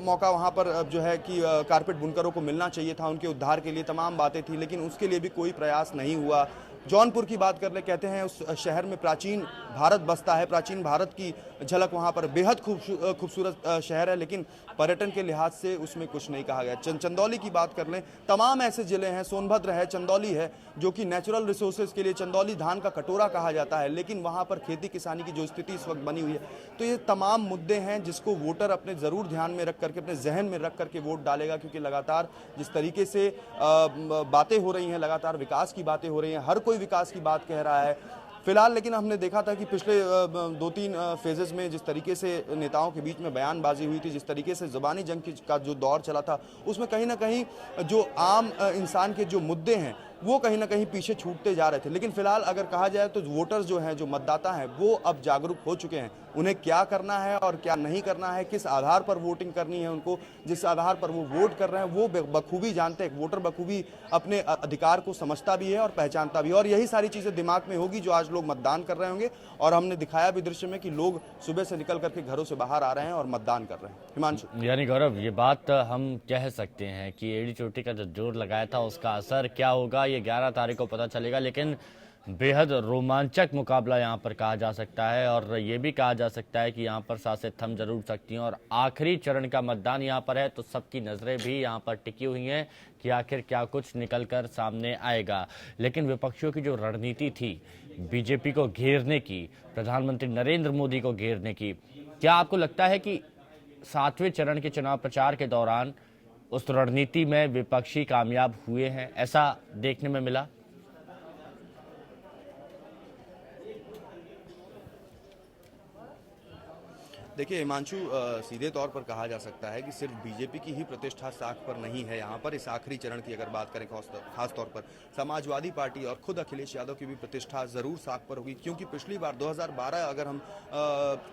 मौका वहाँ पर जो है कि कारपेट बुनकरों को मिलना चाहिए था, उनके उद्धार के लिए तमाम बातें थी, लेकिन उसके लिए भी कोई प्रयास नहीं हुआ। जौनपुर की बात कर ले, कहते हैं उस शहर में प्राचीन भारत बसता है, प्राचीन भारत की झलक वहाँ पर, बेहद खूबसूरत शहर है, लेकिन पर्यटन के लिहाज से उसमें कुछ नहीं कहा गया। चंदौली की बात कर लें, तमाम ऐसे जिले हैं, सोनभद्र है, चंदौली है, जो कि नेचुरल रिसोर्सेज के लिए चंदौली धान का कटोरा कहा जाता है, लेकिन वहाँ पर खेती किसानी की जो स्थिति इस वक्त बनी हुई है, तो ये तमाम मुद्दे हैं जिसको वोटर अपने ज़रूर ध्यान में रख करके, अपने जहन में रख करके वोट डालेगा, क्योंकि लगातार जिस तरीके से बातें हो रही हैं, लगातार विकास की बातें हो रही हैं, हर कोई विकास की बात कह रहा है फिलहाल। लेकिन हमने देखा था कि पिछले 2-3 फेजेस में जिस तरीके से नेताओं के बीच में बयानबाजी हुई थी, जिस तरीके से ज़बानी जंग का जो दौर चला था, उसमें कहीं ना कहीं जो आम इंसान के जो मुद्दे हैं वो कहीं ना कहीं पीछे छूटते जा रहे थे। लेकिन फिलहाल अगर कहा जाए तो वोटर्स जो हैं, जो मतदाता हैं, वो अब जागरूक हो चुके हैं। उन्हें क्या करना है और क्या नहीं करना है, किस आधार पर वोटिंग करनी है, उनको जिस आधार पर वो वोट कर रहे हैं वो बखूबी जानते हैं। वोटर बखूबी अपने अधिकार को समझता भी है और पहचानता भी है, और यही सारी चीज़ें दिमाग में होगी जो आज लोग मतदान कर रहे होंगे। और हमने दिखाया भी दृश्य में कि लोग सुबह से निकल करके घरों से बाहर आ रहे हैं और मतदान कर रहे हैं। हिमांशु, यानी गौरव, ये बात हम कह सकते हैं कि एड़ी चोटी का जो जोर लगाया था उसका असर क्या होगा ये 11 तारीख को पता चलेगा, लेकिन बेहद रोमांचक मुकाबला यहाँ पर कहा जा सकता है। और ये भी कहा जा सकता है कि यहाँ पर सांसें थम जरूर सकती हैं, और आखिरी चरण का मतदान यहाँ पर है, तो सबकी नज़रें भी यहाँ पर टिकी हुई हैं कि आखिर क्या कुछ निकल कर सामने आएगा। लेकिन विपक्षियों की जो रणनीति थी बीजेपी को घेरने की, प्रधानमंत्री नरेंद्र मोदी को घेरने की, क्या आपको लगता है कि 7वें चरण के चुनाव प्रचार के दौरान उस रणनीति में विपक्षी कामयाब हुए हैं, ऐसा देखने में मिला? देखिए हिमांशु, सीधे तौर पर कहा जा सकता है कि सिर्फ बीजेपी की ही प्रतिष्ठा साख पर नहीं है। यहाँ पर इस आखिरी चरण की अगर बात करें खास तौर पर समाजवादी पार्टी और खुद अखिलेश यादव की भी प्रतिष्ठा ज़रूर साख पर होगी, क्योंकि पिछली बार 2012 अगर हम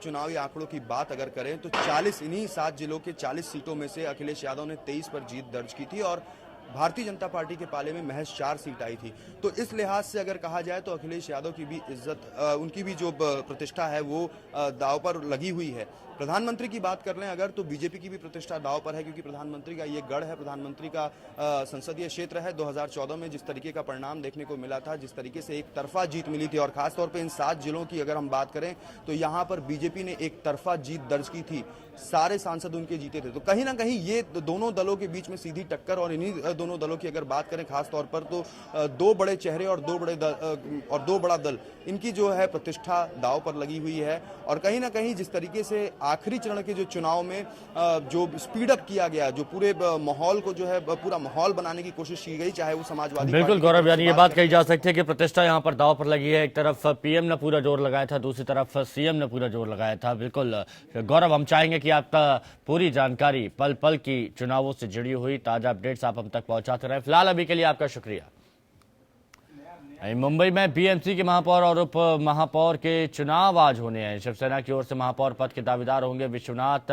चुनावी आंकड़ों की बात अगर करें तो 40 इन्हीं 7 जिलों के 40 सीटों में से अखिलेश यादव ने 23 पर जीत दर्ज की थी, और भारतीय जनता पार्टी के पाले में महज 4 सीट आई थी। तो इस लिहाज से अगर कहा जाए तो अखिलेश यादव की भी इज्जत, उनकी भी जो प्रतिष्ठा है वो दांव पर लगी हुई है। प्रधानमंत्री की बात कर लें अगर, तो बीजेपी की भी प्रतिष्ठा दांव पर है, क्योंकि प्रधानमंत्री का ये गढ़ है, प्रधानमंत्री का संसदीय क्षेत्र है। 2014 में जिस तरीके का परिणाम देखने को मिला था, जिस तरीके से एक तरफा जीत मिली थी, और खासतौर पर इन 7 जिलों की अगर हम बात करें तो यहाँ पर बीजेपी ने एक तरफा जीत दर्ज की थी, सारे सांसद उनके जीते थे। तो कहीं ना कहीं ये दोनों दलों के बीच में सीधी टक्कर, और इन्हीं दोनों दलों की अगर बात करें खास तौर पर तो 2 बड़े चेहरे और 2 बड़ा दल, इनकी जो है प्रतिष्ठा दांव पर लगी हुई है। और कहीं ना कहीं जिस तरीके से आखिरी चरण के जो चुनाव में जो स्पीड अप किया गया, जो पूरे माहौल को जो है पूरा माहौल बनाने की कोशिश की गई, चाहे वो समाजवादी, बिल्कुल गौरव, यानी ये बात कही जा सकती है कि प्रतिष्ठा यहाँ पर दांव पर लगी है। एक तरफ पीएम ने पूरा जोर लगाया था, दूसरी तरफ सीएम ने पूरा जोर लगाया था। बिल्कुल गौरव, हम चाहेंगे कि आपका पूरी जानकारी पल पल की चुनावों से जुड़ी हुई ताजा अपडेट्स आप हम तक पहुंचाते रहे। फिलहाल अभी के लिए आपका शुक्रिया। मुंबई में बीएमसी के महापौर और उप महापौर के चुनाव आज होने हैं। शिवसेना की ओर से महापौर पद के दावेदार होंगे विश्वनाथ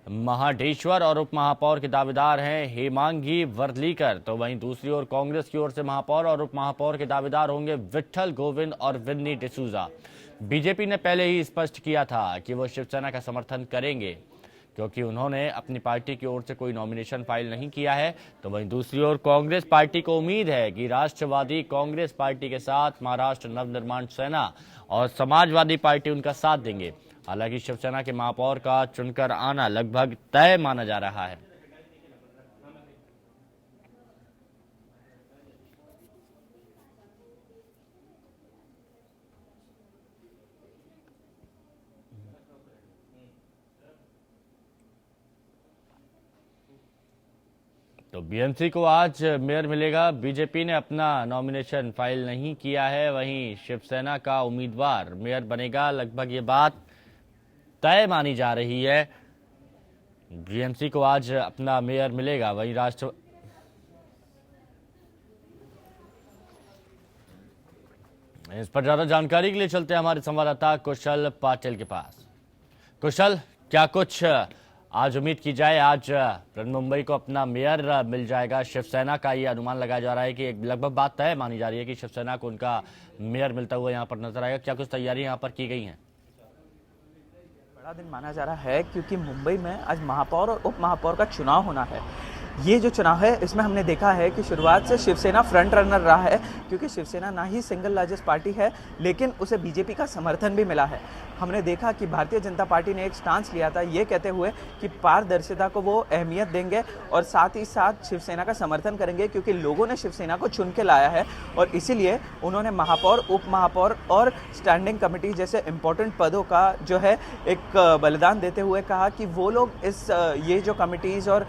महाडेश्वर, और उप महापौर के दावेदार हैं हेमांगी वर्लीकर। तो वहीं दूसरी ओर कांग्रेस की ओर से महापौर और उप महापौर के दावेदार होंगे विट्ठल गोविंद और विन्नी डिसूजा। बीजेपी ने पहले ही स्पष्ट किया था कि वो शिवसेना का समर्थन करेंगे, क्योंकि उन्होंने अपनी पार्टी की ओर से कोई नॉमिनेशन फाइल नहीं किया है। तो वहीं दूसरी ओर कांग्रेस पार्टी को उम्मीद है कि राष्ट्रवादी कांग्रेस पार्टी के साथ महाराष्ट्र नवनिर्माण सेना और समाजवादी पार्टी उनका साथ देंगे। हालांकि शिवसेना के महापौर का चुनकर आना लगभग तय माना जा रहा है। तो बीएमसी को आज मेयर मिलेगा। बीजेपी ने अपना नॉमिनेशन फाइल नहीं किया है, वहीं शिवसेना का उम्मीदवार मेयर बनेगा। लगभग ये बात तय मानी जा रही है। बीएमसी को आज अपना मेयर मिलेगा, वहीं इस पर ज्यादा जानकारी के लिए चलते हैं हमारे संवाददाता कुशल पाटिल के पास। कुशल, क्या कुछ आज उम्मीद की जाए, आज मुंबई को अपना मेयर मिल जाएगा शिवसेना का? ये अनुमान लगाया जा रहा है कि लगभग बात तय मानी जा रही है कि शिवसेना को उनका मेयर मिलता हुआ यहाँ पर नजर आएगा। क्या कुछ तैयारी यहाँ पर की गई हैं? बड़ा दिन माना जा रहा है, क्योंकि मुंबई में आज महापौर और उप महापौर का चुनाव होना है। ये जो चुनाव है इसमें हमने देखा है कि शुरुआत से शिवसेना फ्रंट रनर रहा है, क्योंकि शिवसेना ना ही सिंगल लार्जेस्ट पार्टी है लेकिन उसे बीजेपी का समर्थन भी मिला है। हमने देखा कि भारतीय जनता पार्टी ने एक स्टांस लिया था ये कहते हुए कि पारदर्शिता को वो अहमियत देंगे और साथ ही साथ शिवसेना का समर्थन करेंगे, क्योंकि लोगों ने शिवसेना को चुन के लाया है और इसीलिए उन्होंने महापौर, उप महापौर और स्टैंडिंग कमेटी जैसे इंपॉर्टेंट पदों का जो है एक बलिदान देते हुए कहा कि वो लोग इस ये जो कमिटीज़ और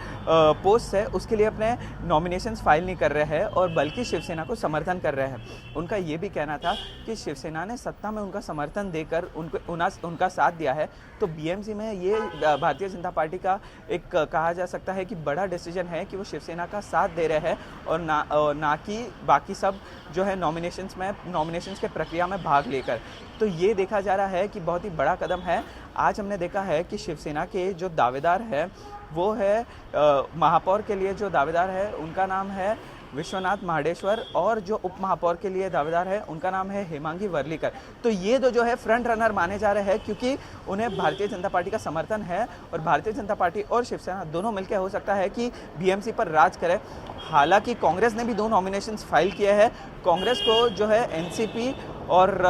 पोस्ट है उसके लिए अपने नॉमिनेशंस फाइल नहीं कर रहे हैं और बल्कि शिवसेना को समर्थन कर रहे हैं। उनका ये भी कहना था कि शिवसेना ने सत्ता में उनका समर्थन देकर उनका साथ दिया है, तो बीएमसी में ये भारतीय जनता पार्टी का एक कहा जा सकता है कि बड़ा डिसीजन है कि वो शिवसेना का साथ दे रहे हैं और ना कि बाकी सब जो है नॉमिनेशंस के प्रक्रिया में भाग लेकर। तो ये देखा जा रहा है कि बहुत ही बड़ा कदम है। आज हमने देखा है कि शिवसेना के जो दावेदार है वो है महापौर के लिए जो दावेदार है उनका नाम है विश्वनाथ महाडेश्वर और जो उप महापौर के लिए दावेदार है उनका नाम है हेमांगी वर्लीकर। तो ये जो है फ्रंट रनर माने जा रहे हैं, क्योंकि उन्हें भारतीय जनता पार्टी का समर्थन है और भारतीय जनता पार्टी और शिवसेना दोनों मिलकर हो सकता है कि बीएमसी पर राज करे। हालांकि कांग्रेस ने भी 2 नॉमिनेशंस फाइल किए हैं। कांग्रेस को जो है एनसीपी और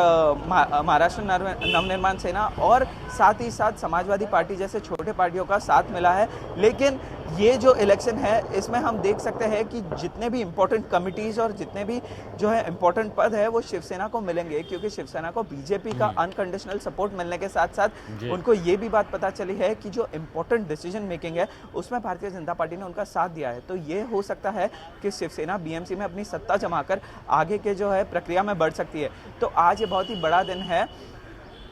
महाराष्ट्र नवनिर्माण सेना और साथ ही साथ समाजवादी पार्टी जैसे छोटे पार्टियों का साथ मिला है। लेकिन ये जो इलेक्शन है इसमें हम देख सकते हैं कि जितने भी इम्पोर्टेंट कमिटीज़ और जितने भी जो है इम्पोर्टेंट पद है वो शिवसेना को मिलेंगे, क्योंकि शिवसेना को बीजेपी का अनकंडीशनल सपोर्ट मिलने के साथ साथ उनको ये भी बात पता चली है कि जो इम्पोर्टेंट डिसीजन मेकिंग है उसमें भारतीय जनता पार्टी ने उनका साथ दिया है। तो ये हो सकता है कि शिवसेना बीएमसी में अपनी सत्ता जमाकर आगे के जो है प्रक्रिया में बढ़ सकती है। तो आज ये बहुत ही बड़ा दिन है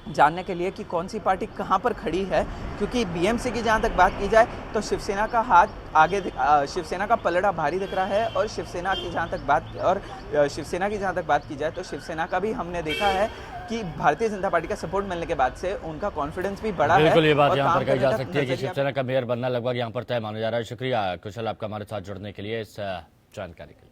जानने के लिए कि कौन सी पार्टी कहां पर खड़ी है, क्योंकि बीएमसी की जहां तक बात की जाए तो शिवसेना का हाथ आगे, शिवसेना का पलड़ा भारी दिख रहा है और शिवसेना की जहां तक बात की जाए तो शिवसेना का भी हमने देखा है कि भारतीय जनता पार्टी का सपोर्ट मिलने के बाद से उनका कॉन्फिडेंस भी बढ़ा है। बिल्कुल ये बात यहाँ पर कही जा सकती है कि शिवसेना का मेयर बनना लगभग यहाँ पर तय माना जा रहा है। शुक्रिया कुशल आपका हमारे साथ जुड़ने के लिए, इस जानकारी के लिए।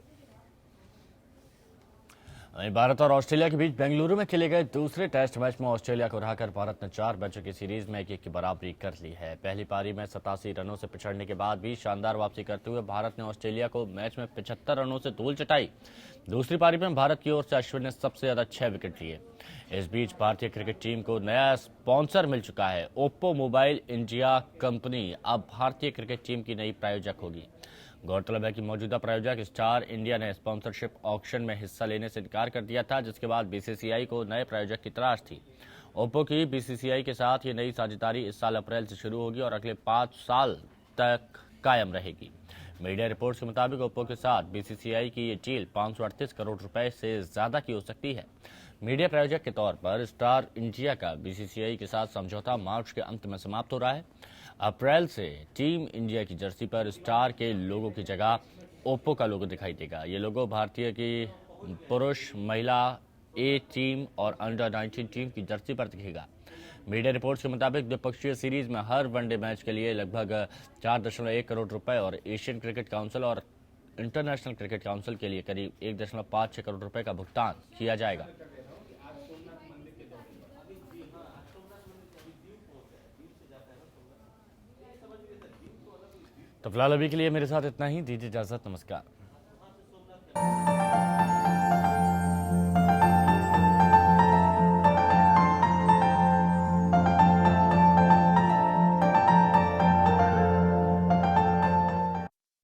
भारत और ऑस्ट्रेलिया के बीच बेंगलुरु में खेले गए दूसरे टेस्ट मैच में ऑस्ट्रेलिया को हराकर भारत ने 4 मैचों की सीरीज में 1-1 की बराबरी कर ली है। पहली पारी में 87 रनों से पिछड़ने के बाद भी शानदार वापसी करते हुए भारत ने ऑस्ट्रेलिया को मैच में 75 रनों से धूल चटाई। दूसरी पारी में भारत की ओर से अश्विन ने सबसे ज्यादा 6 विकेट लिए। इस बीच भारतीय क्रिकेट टीम को नया स्पॉन्सर मिल चुका है। ओप्पो मोबाइल इंडिया कंपनी अब भारतीय क्रिकेट टीम की नई प्रायोजक होगी। गौरतलब है कि मौजूदा प्रायोजक स्टार इंडिया ने स्पॉन्सरशिप ऑक्शन में हिस्सा लेने से इनकार कर दिया था, जिसके बाद बीसीसीआई को नए प्रायोजक की तलाश थी। ओप्पो की बीसीसीआई के साथ ये नई साझेदारी इस साल अप्रैल से शुरू होगी और अगले 5 साल तक कायम रहेगी। मीडिया रिपोर्ट्स के मुताबिक ओप्पो के साथ बीसीसीआई की ये डील 538 करोड़ रुपए से ज्यादा की हो सकती है। मीडिया प्रायोजक के तौर पर स्टार इंडिया का बीसीसीआई के साथ समझौता मार्च के अंत में समाप्त हो रहा है। अप्रैल से टीम इंडिया की जर्सी पर स्टार के लोगो की जगह ओप्पो का लोगो दिखाई देगा। ये लोगो भारतीय की पुरुष, महिला ए टीम और अंडर-19 टीम की जर्सी पर दिखेगा। मीडिया रिपोर्ट्स के मुताबिक द्विपक्षीय सीरीज में हर वनडे मैच के लिए लगभग 4.1 करोड़ रुपए और एशियन क्रिकेट काउंसिल और इंटरनेशनल क्रिकेट काउंसिल के लिए करीब 1.56 करोड़ रुपए का भुगतान किया जाएगा। तो फिलहाल अभी के लिए मेरे साथ इतना ही, दीजिए इजाजत, नमस्कार।